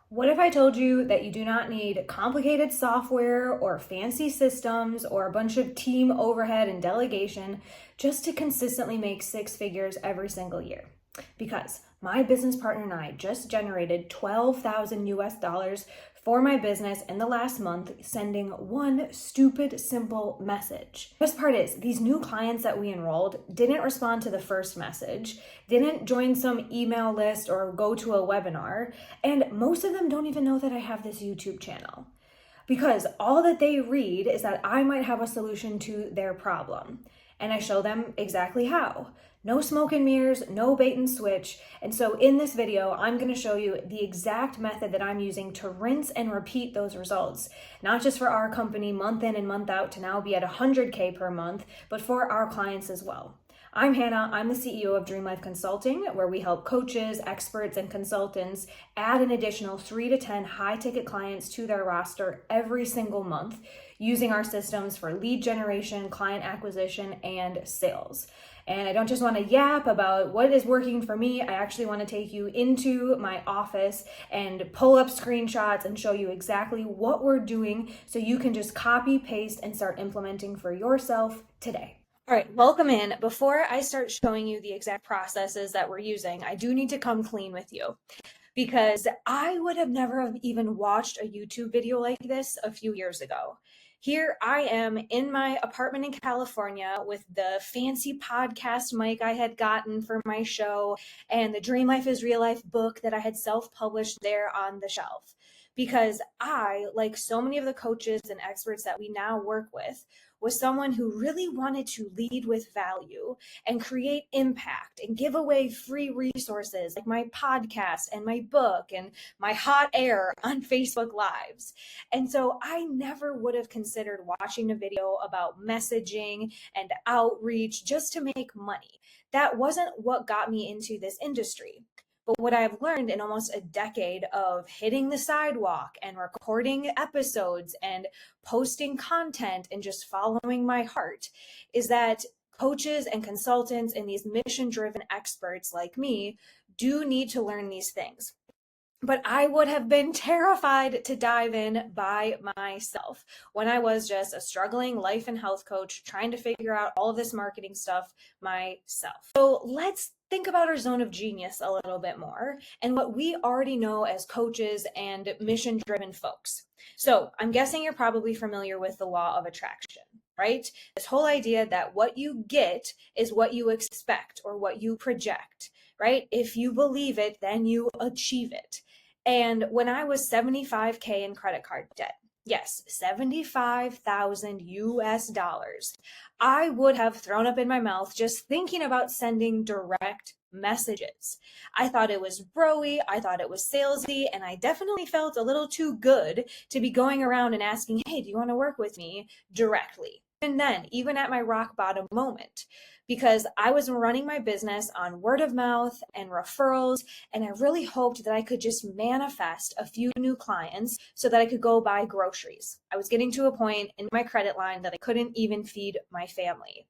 What if I told you that you do not need complicated software or fancy systems or a bunch of team overhead and delegation just to consistently make six figures every single year? Because my business partner and I just generated 12,000 US dollars for my business in the last month, sending one stupid, simple message. The best part is, these new clients that we enrolled didn't respond to the first message, didn't join some email list or go to a webinar, and most of them don't even know that I have this YouTube channel. Because all that they read is that I might have a solution to their problem. And I show them exactly how. No smoke and mirrors, no bait and switch. And so in this video, I'm going to show you the exact method that I'm using to rinse and repeat those results. Not just for our company month in and month out to now be at 100K per month, but for our clients as well. I'm Hannah. I'm the CEO of Dream Life Consulting, where we help coaches, experts, and consultants add an additional 3 to 10 high-ticket clients to their roster every single month using our systems for lead generation, client acquisition, and sales. And I don't just want to yap about what is working for me. I actually want to take you into my office and pull up screenshots and show you exactly what we're doing so you can just copy, paste, and start implementing for yourself today. All right, welcome in. Before I start showing you the exact processes that we're using, I do need to come clean with you because I would have never have even watched a YouTube video like this a few years ago. Here I am in my apartment in California with the fancy podcast mic I had gotten for my show and the Dream Life is Real Life book that I had self-published there on the shelf. Because I, like so many of the coaches and experts that we now work with, was someone who really wanted to lead with value and create impact and give away free resources like my podcast and my book and my hot air on Facebook Lives. And so I never would have considered watching a video about messaging and outreach just to make money. That wasn't what got me into this industry. But what I've learned in almost a decade of hitting the sidewalk and recording episodes and posting content and just following my heart is that coaches and consultants and these mission-driven experts like me do need to learn these things. But I would have been terrified to dive in by myself when I was just a struggling life and health coach trying to figure out all of this marketing stuff myself. So let's think about our zone of genius a little bit more and what we already know as coaches and mission-driven folks. So I'm guessing you're probably familiar with the law of attraction, right? This whole idea that what you get is what you expect or what you project, right? If you believe it, then you achieve it. And when I was 75K in credit card debt, yes, 75,000 US dollars, I would have thrown up in my mouth just thinking about sending direct messages. I thought it was broy, I thought it was salesy, and I definitely felt a little too good to be going around and asking, hey, do you want to work with me directly? And then, even at my rock bottom moment, because I was running my business on word of mouth and referrals, and I really hoped that I could just manifest a few new clients so that I could go buy groceries. I was getting to a point in my credit line that I couldn't even feed my family.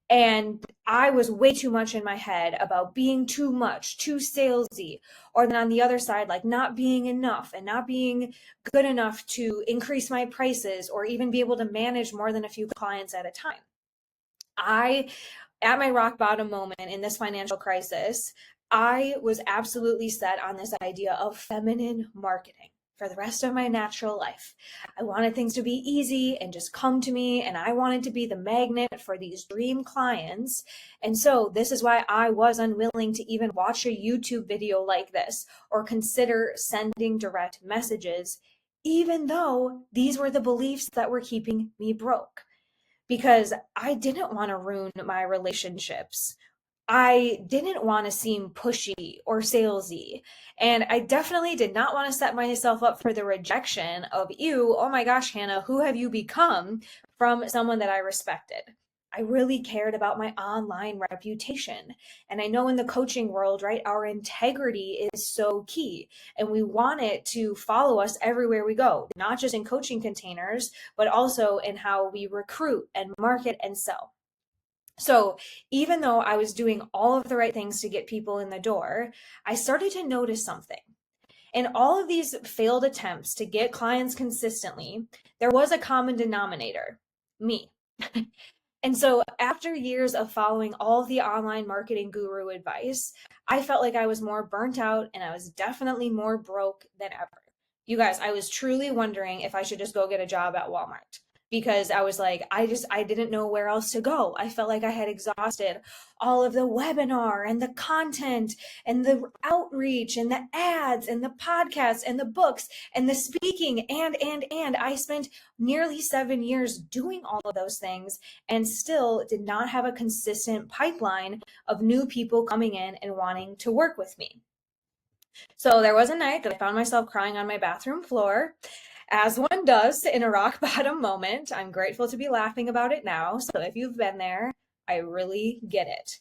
And I was way too much in my head about being too much, too salesy, or then on the other side, like not being enough and not being good enough to increase my prices or even be able to manage more than a few clients at a time. At my rock bottom moment in this financial crisis, I was absolutely set on this idea of feminine marketing for the rest of my natural life. I wanted things to be easy and just come to me, and I wanted to be the magnet for these dream clients. And so this is why I was unwilling to even watch a YouTube video like this or consider sending direct messages, even though these were the beliefs that were keeping me broke. Because I didn't want to ruin my relationships. I didn't want to seem pushy or salesy. And I definitely did not want to set myself up for the rejection of, ew, oh my gosh, Hannah, who have you become, from someone that I respected. I really cared about my online reputation. And I know in the coaching world, right, our integrity is so key. And we want it to follow us everywhere we go, not just in coaching containers, but also in how we recruit and market and sell. So even though I was doing all of the right things to get people in the door, I started to notice something. In all of these failed attempts to get clients consistently, there was a common denominator: me. And so after years of following all of the online marketing guru advice, I felt like I was more burnt out and I was definitely more broke than ever. You guys, I was truly wondering if I should just go get a job at Walmart, because I was like, I didn't know where else to go. I felt like I had exhausted all of the webinar and the content and the outreach and the ads and the podcasts and the books and the speaking and I spent nearly 7 years doing all of those things and still did not have a consistent pipeline of new people coming in and wanting to work with me. So there was a night that I found myself crying on my bathroom floor, as one does in a rock bottom moment. I'm grateful to be laughing about it now. So if you've been there, I really get it.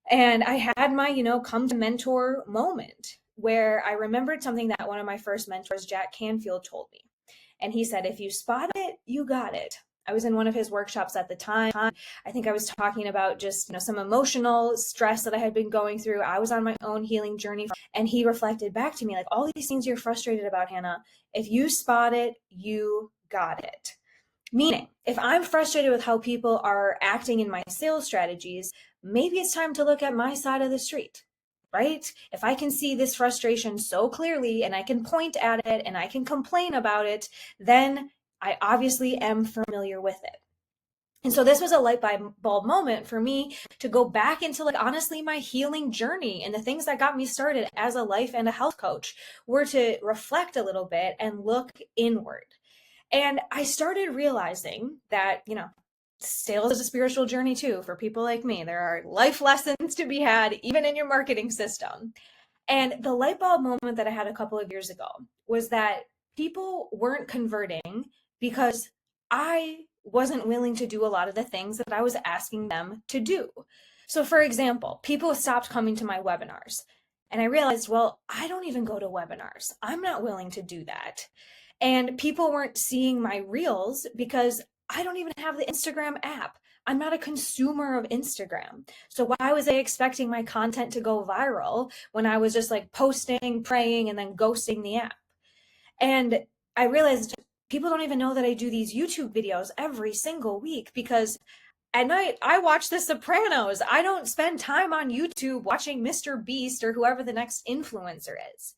And I had my, come to mentor moment where I remembered something that one of my first mentors, Jack Canfield, told me. And he said, if you spot it, you got it. I was in one of his workshops at the time. I think I was talking about just, some emotional stress that I had been going through. I was on my own healing journey. And he reflected back to me, like, all these things you're frustrated about, Hannah, if you spot it, you got it. Meaning, if I'm frustrated with how people are acting in my sales strategies, maybe it's time to look at my side of the street, right? If I can see this frustration so clearly and I can point at it and I can complain about it, then I obviously am familiar with it. And so this was a light bulb moment for me to go back into, like, honestly, my healing journey, and the things that got me started as a life and a health coach were to reflect a little bit and look inward. And I started realizing that, sales is a spiritual journey too for people like me. There are life lessons to be had, even in your marketing system. And the light bulb moment that I had a couple of years ago was that people weren't converting because I wasn't willing to do a lot of the things that I was asking them to do. So for example, people stopped coming to my webinars. And I realized, well, I don't even go to webinars. I'm not willing to do that. And people weren't seeing my reels because I don't even have the Instagram app. I'm not a consumer of Instagram. So why was I expecting my content to go viral when I was just like posting, praying, and then ghosting the app? And I realized people don't even know that I do these YouTube videos every single week, because at night I watch The Sopranos. I don't spend time on YouTube watching Mr. Beast or whoever the next influencer is.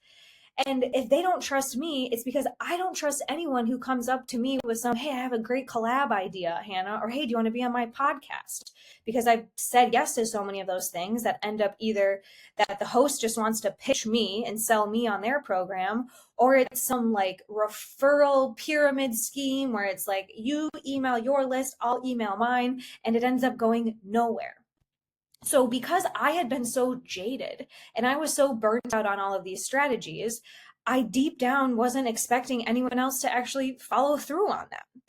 And if they don't trust me, it's because I don't trust anyone who comes up to me with some, hey, I have a great collab idea, Hannah, or hey, do you want to be on my podcast? Because I've said yes to so many of those things that end up either that the host just wants to pitch me and sell me on their program, or it's some like referral pyramid scheme where it's like, you email your list, I'll email mine, and it ends up going nowhere. So because I had been so jaded and I was so burnt out on all of these strategies, I deep down wasn't expecting anyone else to actually follow through on them.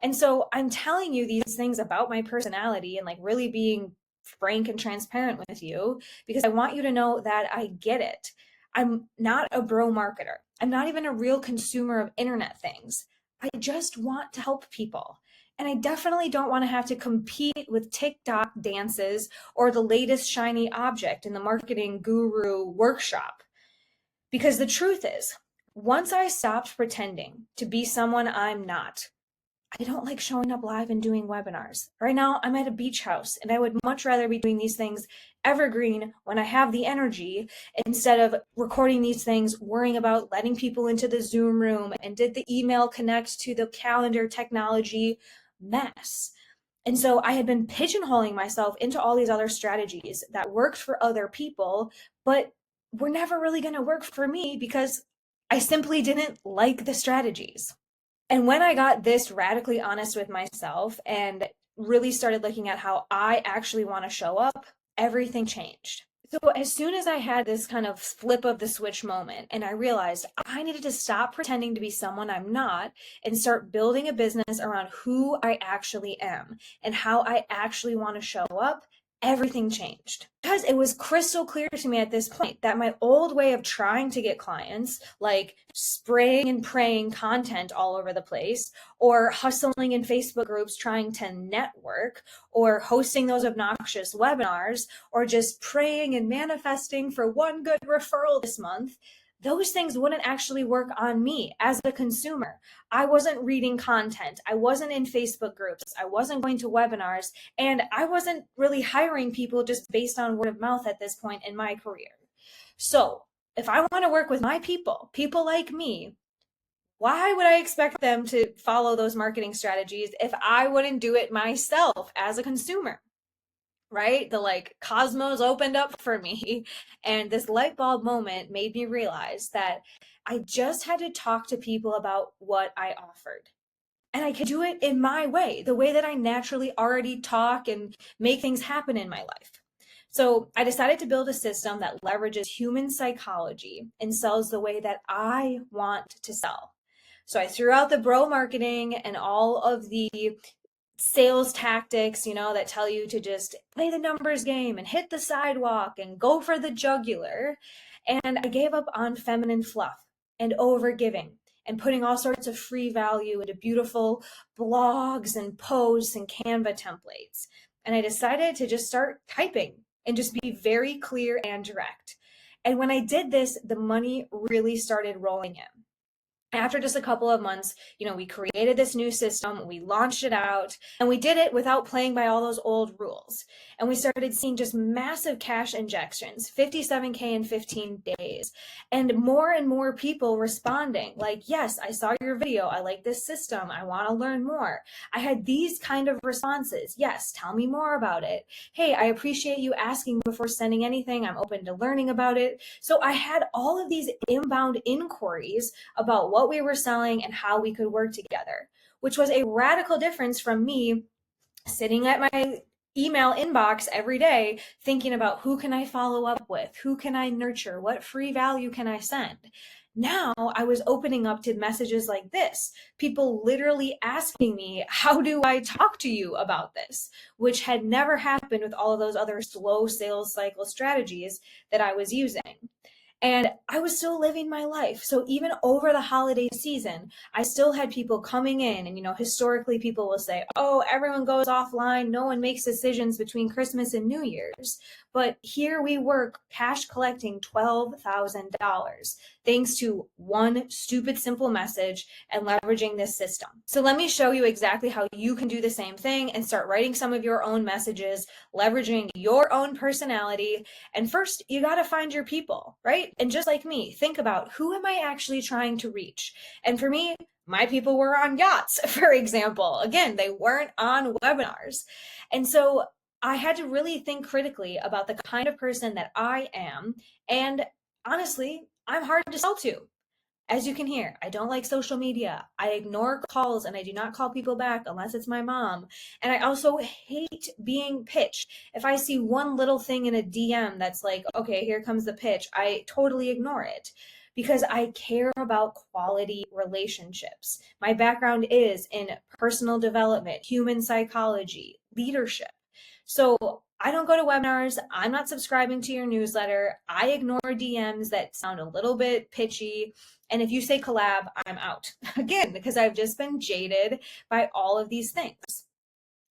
And so I'm telling you these things about my personality and like really being frank and transparent with you because I want you to know that I get it. I'm not a bro marketer. I'm not even a real consumer of internet things. I just want to help people. And I definitely don't want to have to compete with TikTok dances or the latest shiny object in the marketing guru workshop. Because the truth is, once I stopped pretending to be someone I'm not, I don't like showing up live and doing webinars. Right now, I'm at a beach house, and I would much rather be doing these things evergreen when I have the energy instead of recording these things, worrying about letting people into the Zoom room and did the email connect to the calendar technology mess. And so I had been pigeonholing myself into all these other strategies that worked for other people, but were never really going to work for me because I simply didn't like the strategies. And when I got this radically honest with myself and really started looking at how I actually want to show up, everything changed. So as soon as I had this kind of flip of the switch moment and I realized I needed to stop pretending to be someone I'm not and start building a business around who I actually am and how I actually want to show up, everything changed. Because it was crystal clear to me at this point that my old way of trying to get clients, like spraying and praying content all over the place, or hustling in Facebook groups trying to network, or hosting those obnoxious webinars, or just praying and manifesting for one good referral this month, those things wouldn't actually work on me as a consumer. I wasn't reading content. I wasn't in Facebook groups. I wasn't going to webinars. And I wasn't really hiring people just based on word of mouth at this point in my career. So if I want to work with my people like me, why would I expect them to follow those marketing strategies if I wouldn't do it myself as a consumer? Right? The like cosmos opened up for me, and this light bulb moment made me realize that I just had to talk to people about what I offered. And I could do it in my way, the way that I naturally already talk and make things happen in my life. So I decided to build a system that leverages human psychology and sells the way that I want to sell. So I threw out the bro marketing and all of the sales tactics, that tell you to just play the numbers game and hit the sidewalk and go for the jugular. And I gave up on feminine fluff and over giving and putting all sorts of free value into beautiful blogs and posts and Canva templates. And I decided to just start typing and just be very clear and direct. And when I did this, the money really started rolling in. After just a couple of months, we created this new system, we launched it out, and we did it without playing by all those old rules. And we started seeing just massive cash injections, 57K in 15 days, and more people responding like, yes, I saw your video. I like this system. I want to learn more. I had these kind of responses. Yes, tell me more about it. Hey, I appreciate you asking before sending anything. I'm open to learning about it. So I had all of these inbound inquiries about what we were selling and how we could work together, which was a radical difference from me sitting at my email inbox every day thinking about who can I follow up with, who can I nurture, what free value can I send. Now I was opening up to messages like this, people literally asking me, how do I talk to you about this? Which had never happened with all of those other slow sales cycle strategies that I was using. And I was still living my life. So even over the holiday season, I still had people coming in. And, historically, people will say, oh, everyone goes offline. No one makes decisions between Christmas and New Year's. But here we were cash collecting $12,000 thanks to one stupid, simple message and leveraging this system. So let me show you exactly how you can do the same thing and start writing some of your own messages, leveraging your own personality. And first, you got to find your people, right? And just like me, think about who am I actually trying to reach? And for me, my people were on yachts, for example. Again, they weren't on webinars. And so I had to really think critically about the kind of person that I am. And honestly, I'm hard to sell to. As you can hear, I don't like social media. I ignore calls and I do not call people back unless it's my mom. And I also hate being pitched. If I see one little thing in a DM that's like, okay, here comes the pitch, I totally ignore it because I care about quality relationships. My background is in personal development, human psychology, leadership. So I don't go to webinars. I'm not subscribing to your newsletter. I ignore DMs that sound a little bit pitchy. And if you say collab, I'm out. Again, because I've just been jaded by all of these things.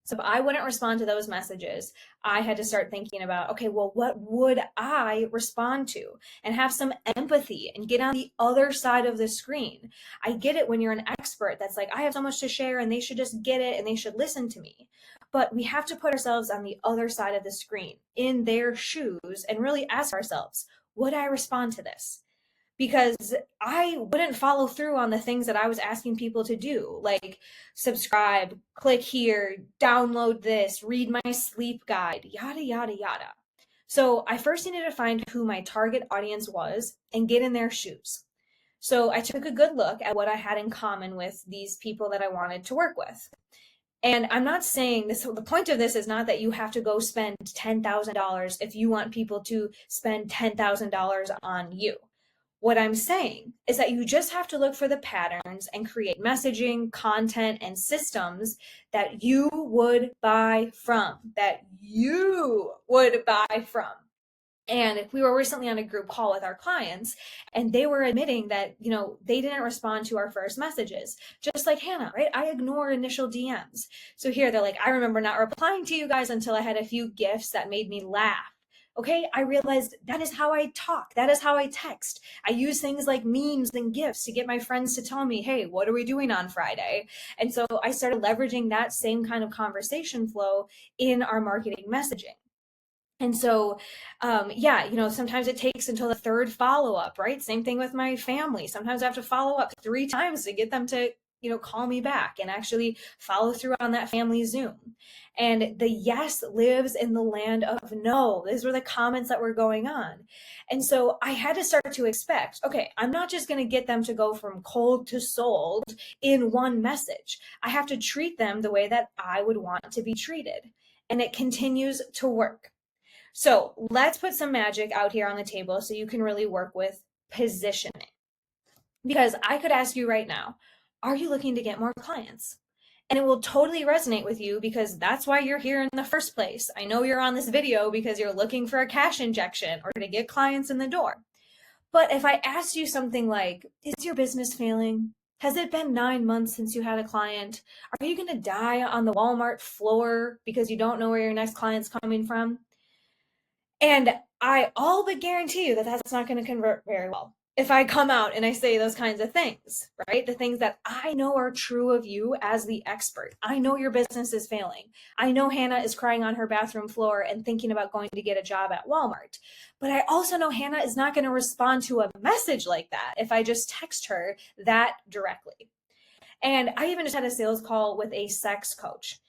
So if I wouldn't respond to those messages, I had to start thinking about, okay, well, what would I respond to? And have some empathy and get on the other side of the screen. I get it when you're an expert that's like, I have so much to share and they should just get it and they should listen to me. But we have to put ourselves on the other side of the screen, in their shoes, and really ask ourselves, would I respond to this? Because I wouldn't follow through on the things that I was asking people to do, like subscribe, click here, download this, read my sleep guide, yada, yada, yada. So I first needed to find who my target audience was and get in their shoes. So I took a good look at what I had in common with these people that I wanted to work with. And I'm not saying this, the point of this is not that you have to go spend $10,000 if you want people to spend $10,000 on you. What I'm saying is that you just have to look for the patterns and create messaging, content, and systems that you would buy from, And we were recently on a group call with our clients, and they were admitting that, they didn't respond to our first messages, just like Hannah, right? I ignore initial DMs. So here they're like, I remember not replying to you guys until I had a few gifts that made me laugh. Okay, I realized that is how I talk. That is how I text. I use things like memes and GIFs to get my friends to tell me, hey, what are we doing on Friday? And so I started leveraging that same kind of conversation flow in our marketing messaging. And so, yeah, sometimes it takes until the third follow up, right? Same thing with my family. Sometimes I have to follow up 3 times to get them to, call me back and actually follow through on that family Zoom. And the yes lives in the land of no. These were the comments that were going on. And so I had to start to expect, okay, I'm not just going to get them to go from cold to sold in one message. I have to treat them the way that I would want to be treated. And it continues to work. So let's put some magic out here on the table so you can really work with positioning. Because I could ask you right now, are you looking to get more clients? And it will totally resonate with you because that's why you're here in the first place. I know you're on this video because you're looking for a cash injection or to get clients in the door. But if I asked you something like, is your business failing? Has it been 9 months since you had a client? Are you going to die on the Walmart floor because you don't know where your next client's coming from? And I all but guarantee you that that's not going to convert very well if I come out and I say those kinds of things, right? The things that I know are true of you as the expert. I know your business is failing. I know Hannah is crying on her bathroom floor and thinking about going to get a job at Walmart. But I also know Hannah is not going to respond to a message like that if I just text her that directly. And I even just had a sales call with a sex coach.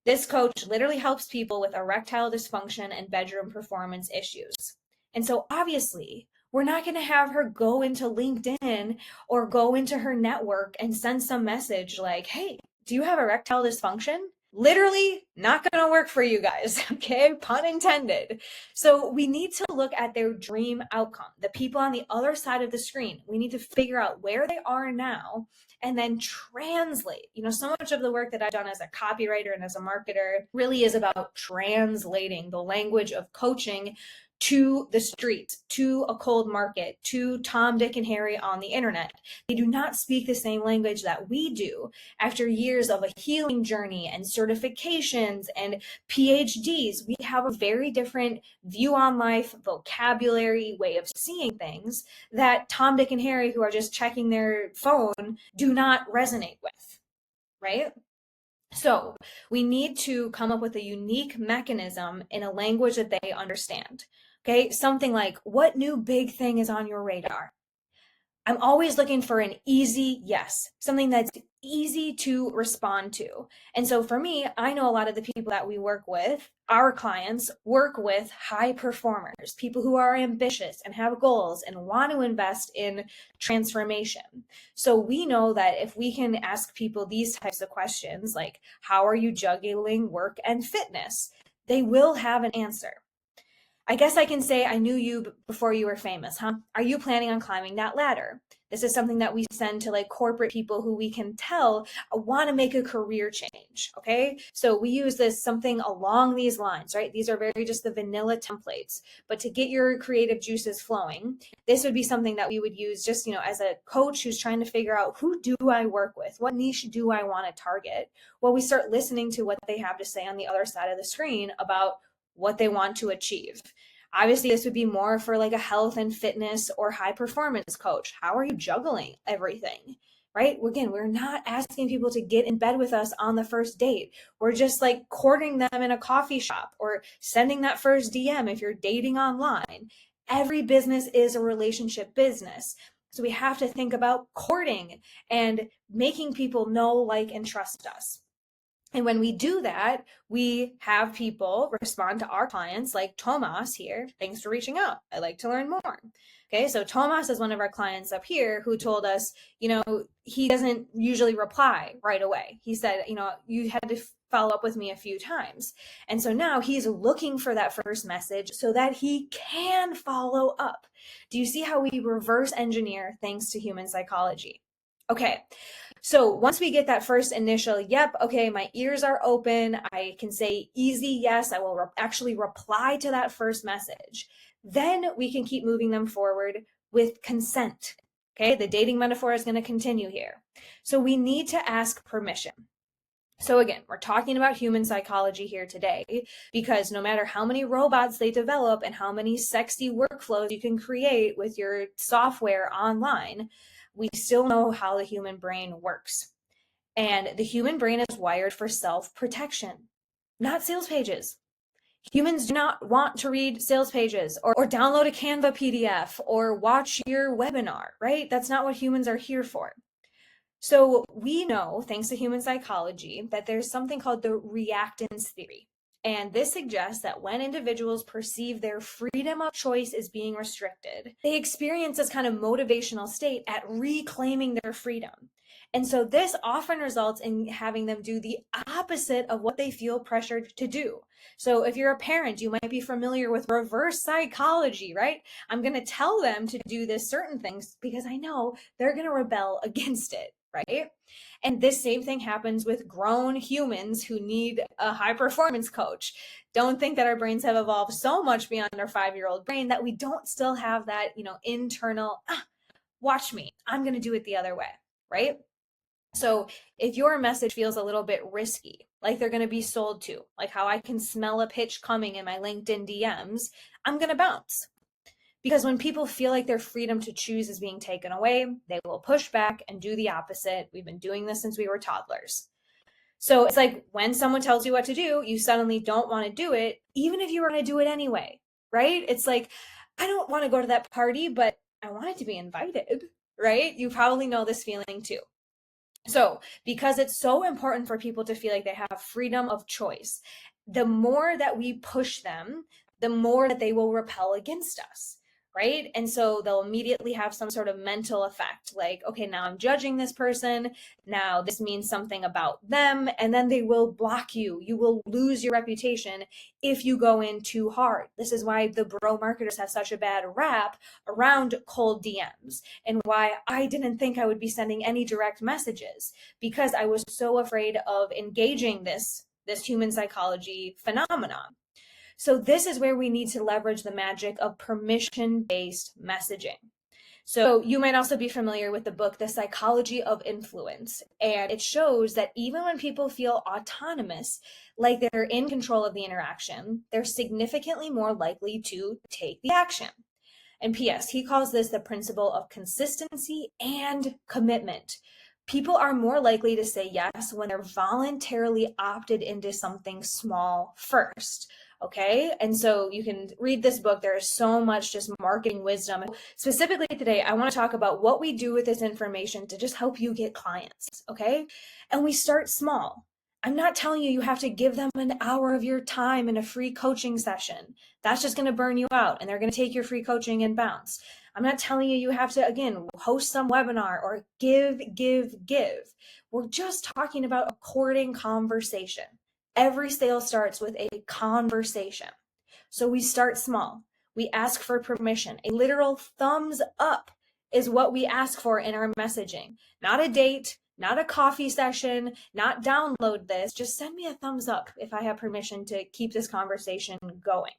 This coach literally helps people with erectile dysfunction and bedroom performance issues. And so obviously, we're not going to have her go into LinkedIn or go into her network and send some message like, hey, do you have erectile dysfunction? Literally not going to work for you guys, okay? Pun intended. So we need to look at their dream outcome, the people on the other side of the screen. We need to figure out where they are now and then translate. So much of the work that I've done as a copywriter and as a marketer really is about translating the language of coaching to the streets, to a cold market, to Tom, Dick, and Harry on the internet. They do not speak the same language that we do. After years of a healing journey and certifications and PhDs, we have a very different view on life, vocabulary, way of seeing things that Tom, Dick, and Harry, who are just checking their phone, do not resonate with, right? So we need to come up with a unique mechanism in a language that they understand. Okay, something like, what new big thing is on your radar? I'm always looking for an easy yes, something that's easy to respond to. And so for me, I know a lot of the people that we work with, our clients work with high performers, people who are ambitious and have goals and want to invest in transformation. So we know that if we can ask people these types of questions, like, how are you juggling work and fitness? They will have an answer. I guess I can say I knew you before you were famous, huh? Are you planning on climbing that ladder? This is something that we send to like corporate people who we can tell want to make a career change. Okay. So we use this something along these lines, right? These are very just the vanilla templates. But to get your creative juices flowing, this would be something that we would use just, as a coach who's trying to figure out who do I work with? What niche do I want to target? Well, we start listening to what they have to say on the other side of the screen about what they want to achieve. Obviously, this would be more for like a health and fitness or high performance coach. How are you juggling everything? Right? Again, we're not asking people to get in bed with us on the first date. We're just like courting them in a coffee shop or sending that first DM if you're dating online. Every business is a relationship business. So we have to think about courting and making people know, like, and trust us. And when we do that, we have people respond to our clients like Tomas here. Thanks for reaching out. I'd like to learn more. Okay, so Tomas is one of our clients up here who told us, he doesn't usually reply right away. He said, you had to follow up with me a few times. And so now he's looking for that first message so that he can follow up. Do you see how we reverse engineer thanks to human psychology? Okay. So once we get that first initial, yep, okay, my ears are open, I can say easy yes, I will actually reply to that first message. Then we can keep moving them forward with consent. Okay, the dating metaphor is going to continue here. So we need to ask permission. So again, we're talking about human psychology here today, because no matter how many robots they develop and how many sexy workflows you can create with your software online, we still know how the human brain works. And the human brain is wired for self-protection, not sales pages. Humans do not want to read sales pages or download a Canva PDF or watch your webinar, right? That's not what humans are here for. So we know, thanks to human psychology, that there's something called the reactance theory. And this suggests that when individuals perceive their freedom of choice is being restricted, they experience this kind of motivational state at reclaiming their freedom. And so this often results in having them do the opposite of what they feel pressured to do. So if you're a parent, you might be familiar with reverse psychology, right? I'm going to tell them to do this certain things because I know they're going to rebel against it, right? And this same thing happens with grown humans who need a high performance coach. Don't think that our brains have evolved so much beyond our 5-year-old brain that we don't still have that, internal, watch me, I'm going to do it the other way, right? So if your message feels a little bit risky, like they're going to be sold to, like how I can smell a pitch coming in my LinkedIn DMs, I'm going to bounce. Because when people feel like their freedom to choose is being taken away, they will push back and do the opposite. We've been doing this since we were toddlers. So it's like when someone tells you what to do, you suddenly don't want to do it, even if you were going to do it anyway, right? It's like, I don't want to go to that party, but I wanted to be invited, right? You probably know this feeling too. So, because it's so important for people to feel like they have freedom of choice, the more that we push them, the more that they will repel against us, right? And so they'll immediately have some sort of mental effect like, okay, now I'm judging this person. Now this means something about them. And then they will block you. You will lose your reputation if you go in too hard. This is why the bro marketers have such a bad rap around cold DMs, and why I didn't think I would be sending any direct messages, because I was so afraid of engaging this human psychology phenomenon. So this is where we need to leverage the magic of permission-based messaging. So you might also be familiar with the book, The Psychology of Influence. And it shows that even when people feel autonomous, like they're in control of the interaction, they're significantly more likely to take the action. And P.S., he calls this the principle of consistency and commitment. People are more likely to say yes when they're voluntarily opted into something small first. Okay. And so you can read this book. There is so much just marketing wisdom. Specifically today, I want to talk about what we do with this information to just help you get clients. Okay. And we start small. I'm not telling you have to give them an hour of your time in a free coaching session. That's just going to burn you out and they're going to take your free coaching and bounce. I'm not telling you have to, again, host some webinar or give. We're just talking about a courting conversation. Every sale starts with a conversation. So we start small. We ask for permission. A literal thumbs up is what we ask for in our messaging. Not a date, not a coffee session, not download this. Just send me a thumbs up if I have permission to keep this conversation going.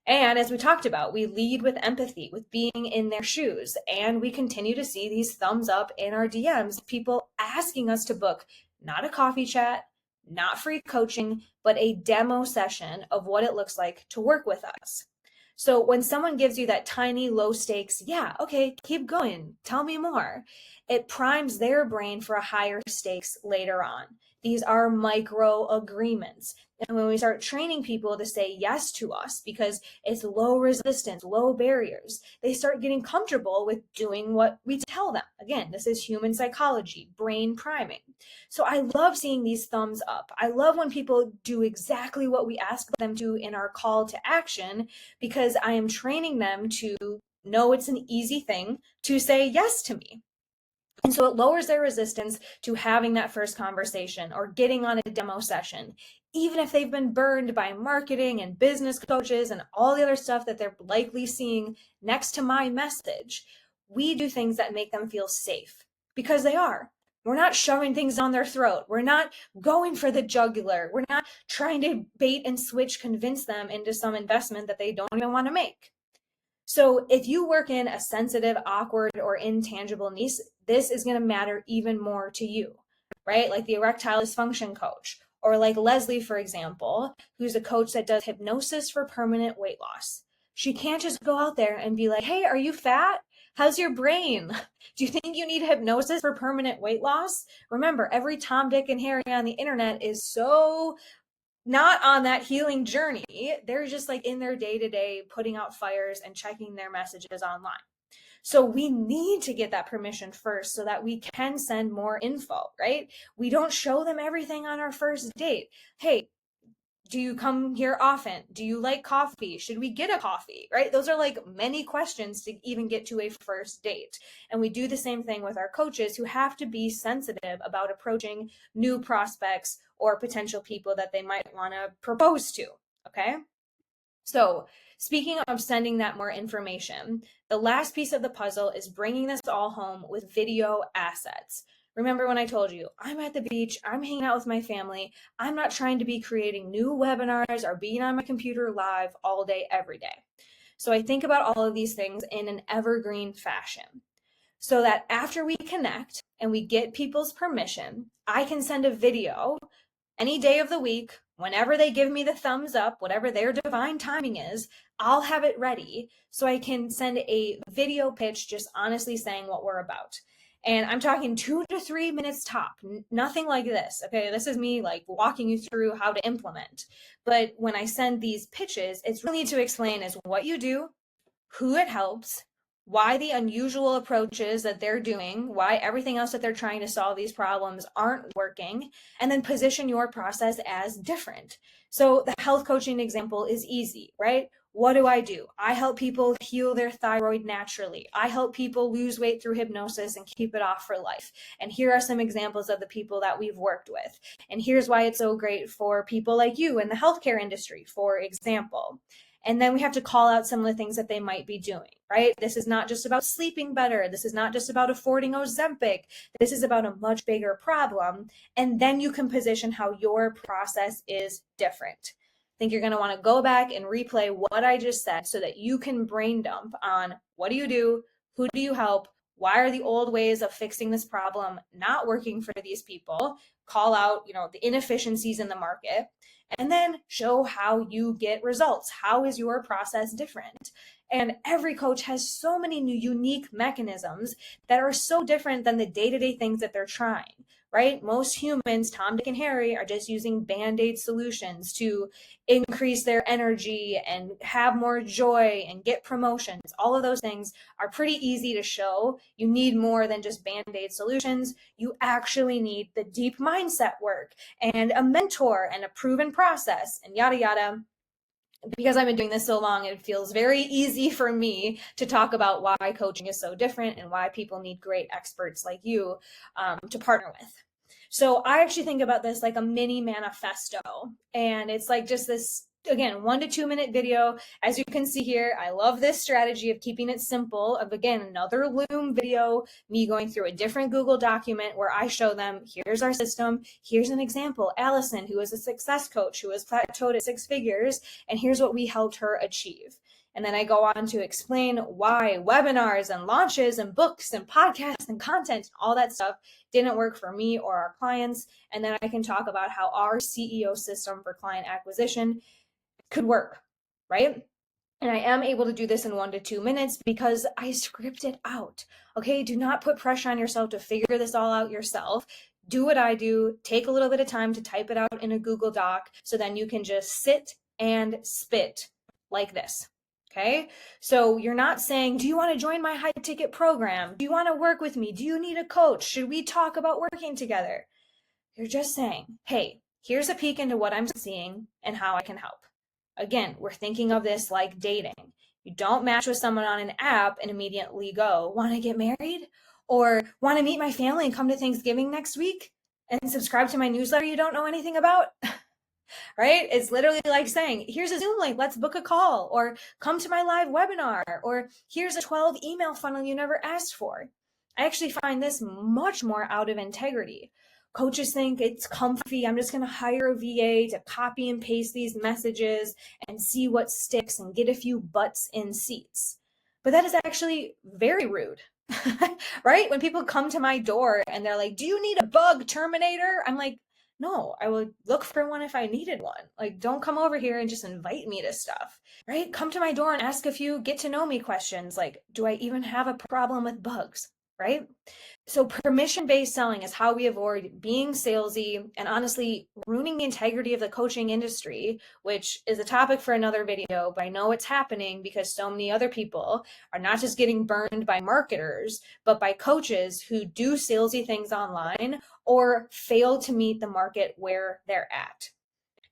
And as we talked about, we lead with empathy, with being in their shoes. And we continue to see these thumbs up in our DMs, people asking us to book not a coffee chat, not free coaching, but a demo session of what it looks like to work with us. So when someone gives you that tiny low stakes, yeah, okay, keep going, tell me more, it primes their brain for a higher stakes later on. These are micro agreements. And when we start training people to say yes to us because it's low resistance, low barriers, they start getting comfortable with doing what we tell them. Again, this is human psychology, brain priming. So I love seeing these thumbs up. I love when people do exactly what we ask them to in our call to action, because I am training them to know it's an easy thing to say yes to me. And so it lowers their resistance to having that first conversation or getting on a demo session, even if they've been burned by marketing and business coaches and all the other stuff that they're likely seeing next to my message. We do things that make them feel safe, because they are. We're not shoving things on their throat. We're not going for the jugular. We're not trying to bait and switch, convince them into some investment that they don't even want to make. So if you work in a sensitive, awkward, or intangible niche, this is going to matter even more to you. right? Like the erectile dysfunction coach, or like Leslie, for example, who's a coach that does hypnosis for permanent weight loss. She can't just go out there and be like, hey, are you fat? How's your brain? Do you think you need hypnosis for permanent weight loss? Remember, every Tom, Dick, and Harry on the internet is so not on that healing journey. They're just like in their day to day putting out fires and checking their messages online. So we need to get that permission first so that we can send more info, right? We don't show them everything on our first date. Hey, do you come here often? Do you like coffee? Should we get a coffee? Right? Those are like many questions to even get to a first date. And we do the same thing with our coaches who have to be sensitive about approaching new prospects or potential people that they might want to propose to. Okay. So, speaking of sending that more information, the last piece of the puzzle is bringing this all home with video assets. Remember when I told you, I'm at the beach, I'm hanging out with my family, I'm not trying to be creating new webinars or being on my computer live all day, every day. So I think about all of these things in an evergreen fashion so that after we connect and we get people's permission, I can send a video any day of the week, whenever they give me the thumbs up, whatever their divine timing is, I'll have it ready so I can send a video pitch just honestly saying what we're about. And I'm talking 2 to 3 minutes top, nothing like this. Okay, this is me like walking you through how to implement. But when I send these pitches, it's really to explain is what you do, who it helps, why the unusual approaches that they're doing, why everything else that they're trying to solve these problems aren't working, and then position your process as different. So the health coaching example is easy, right? What do? I help people heal their thyroid naturally. I help people lose weight through hypnosis and keep it off for life. And here are some examples of the people that we've worked with. And here's why it's so great for people like you in the healthcare industry, for example. And then we have to call out some of the things that they might be doing, right? This is not just about sleeping better. This is not just about affording Ozempic. This is about a much bigger problem. And then you can position how your process is different. I think you're going to want to go back and replay what I just said so that you can brain dump on what do you do? Who do you help? Why are the old ways of fixing this problem not working for these people? Call out, the inefficiencies in the market, and then show how you get results. How is your process different? And every coach has so many new unique mechanisms that are so different than the day-to-day things that they're trying, right? Most humans, Tom, Dick, and Harry, are just using band-aid solutions to increase their energy and have more joy and get promotions. All of those things are pretty easy to show. You need more than just band-aid solutions. You actually need the deep mindset work and a mentor and a proven process and yada, yada. Because I've been doing this so long, it feels very easy for me to talk about why coaching is so different and why people need great experts like you to partner with. So I actually think about this like a mini manifesto, and it's like just this, again, 1 to 2 minute video. As you can see here, I love this strategy of keeping it simple, of again, another Loom video, me going through a different Google document where I show them, here's our system, here's an example, Allison, who is a success coach, who has plateaued at 6 figures, and here's what we helped her achieve. And then I go on to explain why webinars and launches and books and podcasts and content, all that stuff didn't work for me or our clients. And then I can talk about how our CEO system for client acquisition could work, right? And I am able to do this in 1 to 2 minutes because I script it out. Okay, do not put pressure on yourself to figure this all out yourself. Do what I do, take a little bit of time to type it out in a Google Doc so then you can just sit and spit like this. Okay, so you're not saying, do you want to join my high ticket program? Do you want to work with me? Do you need a coach? Should we talk about working together? You're just saying, hey, here's a peek into what I'm seeing and how I can help. Again, we're thinking of this like dating. You don't match with someone on an app and immediately go, want to get married? Or want to meet my family and come to Thanksgiving next week and subscribe to my newsletter you don't know anything about? Right? It's literally like saying, here's a Zoom link, let's book a call, or come to my live webinar, or here's a 12 email funnel you never asked for. I actually find this much more out of integrity. Coaches think it's comfy. I'm just going to hire a VA to copy and paste these messages and see what sticks and get a few butts in seats. But that is actually very rude. Right? When people come to my door and they're like, do you need a bug terminator? I'm like, no, I would look for one if I needed one. Like, don't come over here and just invite me to stuff, right? Come to my door and ask a few get to know me questions like, do I even have a problem with bugs, right? So permission-based selling is how we avoid being salesy and honestly ruining the integrity of the coaching industry, which is a topic for another video, but I know it's happening because so many other people are not just getting burned by marketers, but by coaches who do salesy things online or fail to meet the market where they're at.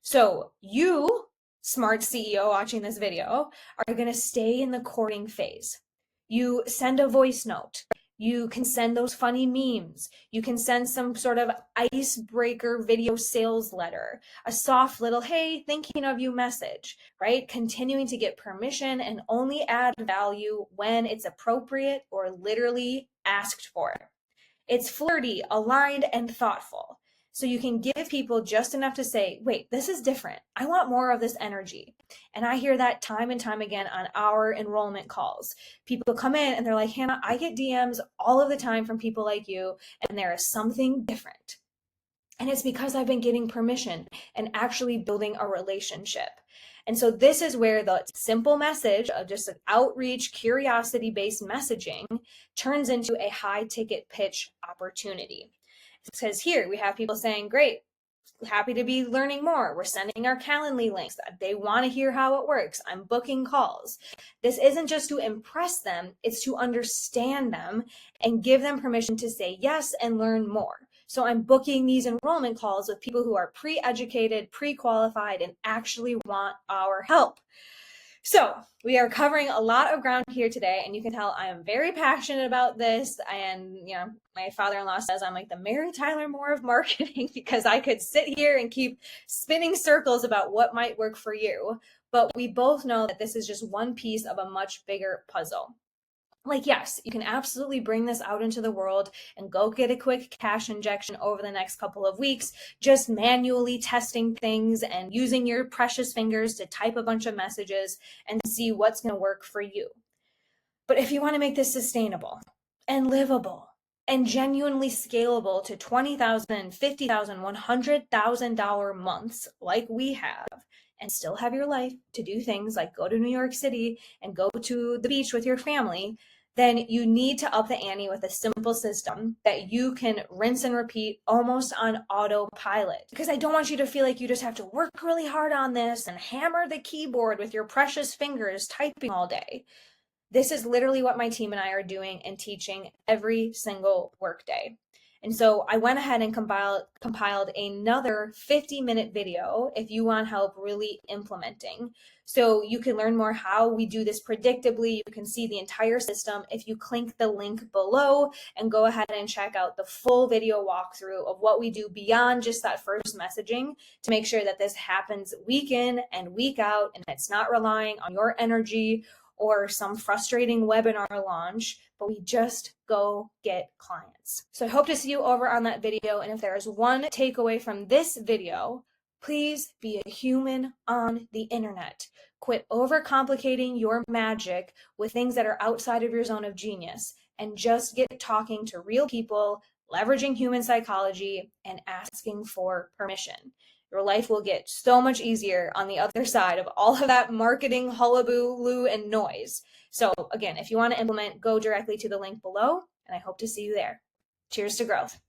So you, smart CEO watching this video, are going to stay in the courting phase. You send a voice note. You can send those funny memes. You can send some sort of icebreaker video sales letter, a soft little, hey, thinking of you message, right? Continuing to get permission and only add value when it's appropriate or literally asked for. It's flirty, aligned, and thoughtful. So you can give people just enough to say, wait, this is different. I want more of this energy. And I hear that time and time again on our enrollment calls. People come in and they're like, Hannah, I get DMs all of the time from people like you, and there is something different. And it's because I've been getting permission and actually building a relationship. And so this is where the simple message of just an outreach, curiosity-based messaging turns into a high-ticket pitch opportunity. Because here we have people saying, great, happy to be learning more. We're sending our Calendly links. They want to hear how it works. I'm booking calls. This isn't just to impress them, it's to understand them and give them permission to say yes and learn more. So I'm booking these enrollment calls with people who are pre-educated, pre-qualified, and actually want our help. So we are covering a lot of ground here today, and you can tell I am very passionate about this. And, you know, my father-in-law says I'm like the Mary Tyler Moore of marketing because I could sit here and keep spinning circles about what might work for you. But we both know that this is just one piece of a much bigger puzzle. Like, yes, you can absolutely bring this out into the world and go get a quick cash injection over the next couple of weeks, just manually testing things and using your precious fingers to type a bunch of messages and see what's going to work for you. But if you want to make this sustainable and livable and genuinely scalable to $20,000, $50,000, $100,000 months like we have, and still have your life to do things like go to New York City and go to the beach with your family, then you need to up the ante with a simple system that you can rinse and repeat almost on autopilot. Because I don't want you to feel like you just have to work really hard on this and hammer the keyboard with your precious fingers typing all day. This is literally what my team and I are doing and teaching every single workday. And so I went ahead and compiled another 50-minute video if you want help really implementing. So you can learn more how we do this predictably. You can see the entire system if you click the link below and go ahead and check out the full video walkthrough of what we do beyond just that first messaging to make sure that this happens week in and week out and it's not relying on your energy or some frustrating webinar launch, but we just go get clients. So I hope to see you over on that video. And if there is one takeaway from this video, please be a human on the internet. Quit overcomplicating your magic with things that are outside of your zone of genius and just get talking to real people, leveraging human psychology and asking for permission. Your life will get so much easier on the other side of all of that marketing hullabaloo and noise. So again, if you want to implement, go directly to the link below, and I hope to see you there. Cheers to growth.